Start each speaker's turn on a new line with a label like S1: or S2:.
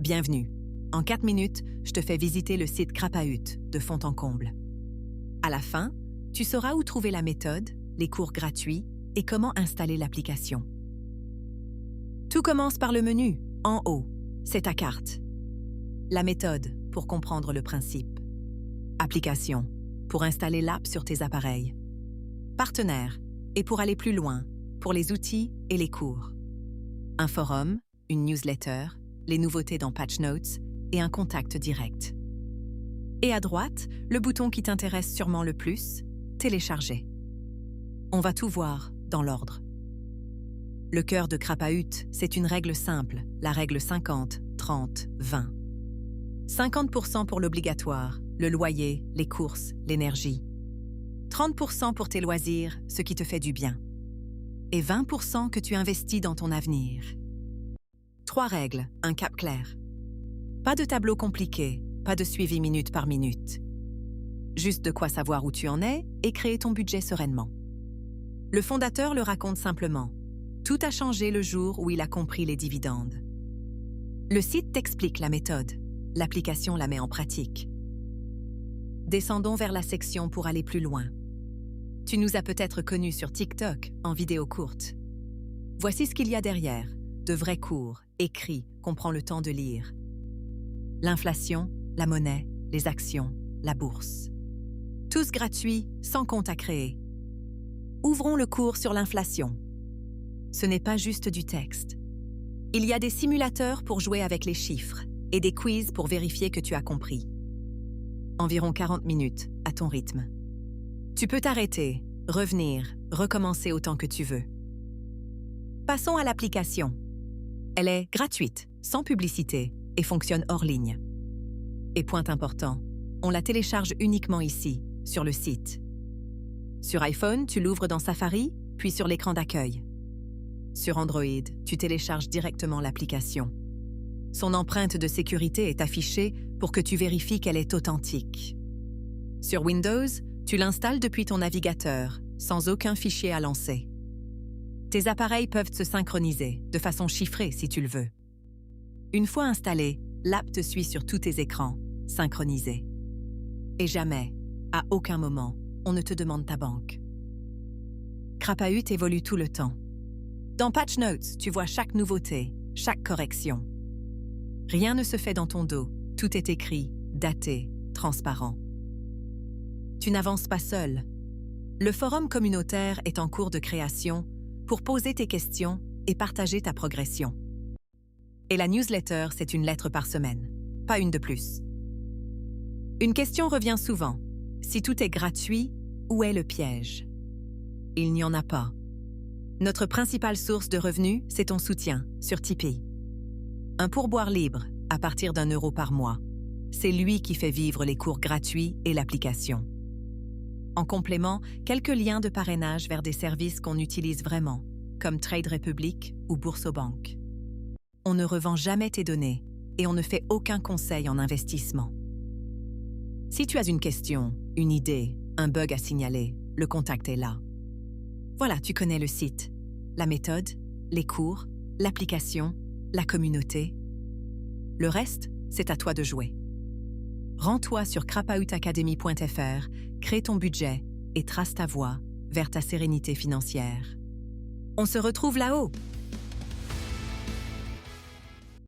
S1: Bienvenue. En 4 minutes, je te fais visiter le site Crapahut de fond en comble. À la fin, tu sauras où trouver la méthode, les cours gratuits et comment installer l'application. Tout commence par le menu, en haut. C'est ta carte. La méthode, pour comprendre le principe. Application, pour installer l'app sur tes appareils. Partenaire, et pour aller plus loin, pour les outils et les cours. Un forum, une newsletter, les nouveautés dans Patch Notes et un contact direct. Et à droite, le bouton qui t'intéresse sûrement le plus, télécharger. On va tout voir dans l'ordre. Le cœur de Crapahut, c'est une règle simple, la règle 50, 30, 20. 50% pour l'obligatoire, le loyer, les courses, l'énergie. 30% pour tes loisirs, ce qui te fait du bien. Et 20% que tu investis dans ton avenir. 3 règles, un cap clair. Pas de tableau compliqué, pas de suivi minute par minute. Juste de quoi savoir où tu en es et créer ton budget sereinement. Le fondateur le raconte simplement. Tout a changé le jour où il a compris les dividendes. Le site t'explique la méthode. L'application la met en pratique. Descendons vers la section pour aller plus loin. Tu nous as peut-être connus sur TikTok en vidéo courte. Voici ce qu'il y a derrière. De vrais cours, écrits, qu'on prend le temps de lire. L'inflation, la monnaie, les actions, la bourse. Tous gratuits, sans compte à créer. Ouvrons le cours sur l'inflation. Ce n'est pas juste du texte. Il y a des simulateurs pour jouer avec les chiffres et des quiz pour vérifier que tu as compris. Environ 40 minutes, à ton rythme. Tu peux t'arrêter, revenir, recommencer autant que tu veux. Passons à l'application. Elle est gratuite, sans publicité et fonctionne hors ligne. Et point important, on la télécharge uniquement ici, sur le site. Sur iPhone, tu l'ouvres dans Safari, puis sur l'écran d'accueil. Sur Android, tu télécharges directement l'application. Son empreinte de sécurité est affichée pour que tu vérifies qu'elle est authentique. Sur Windows, tu l'installes depuis ton navigateur, sans aucun fichier à lancer. Tes appareils peuvent se synchroniser, de façon chiffrée si tu le veux. Une fois installé, l'app te suit sur tous tes écrans, synchronisé. Et jamais, à aucun moment, on ne te demande ta banque. Crapahut évolue tout le temps. Dans Patch Notes, tu vois chaque nouveauté, chaque correction. Rien ne se fait dans ton dos, tout est écrit, daté, transparent. Tu n'avances pas seul. Le forum communautaire est en cours de création pour poser tes questions et partager ta progression. Et la newsletter, c'est une lettre par semaine, pas une de plus. Une question revient souvent. Si tout est gratuit, où est le piège? Il n'y en a pas. Notre principale source de revenus, c'est ton soutien, sur Tipeee. Un pourboire libre, à partir d'1 € par mois. C'est lui qui fait vivre les cours gratuits et l'application. En complément, quelques liens de parrainage vers des services qu'on utilise vraiment, comme Trade Republic ou Boursobank. On ne revend jamais tes données et on ne fait aucun conseil en investissement. Si tu as une question, une idée, un bug à signaler, le contact est là. Voilà, tu connais le site, la méthode, les cours, l'application, la communauté. Le reste, c'est à toi de jouer. Rends-toi sur crapahutacademy.fr, crée ton budget et trace ta voie vers ta sérénité financière. On se retrouve là-haut!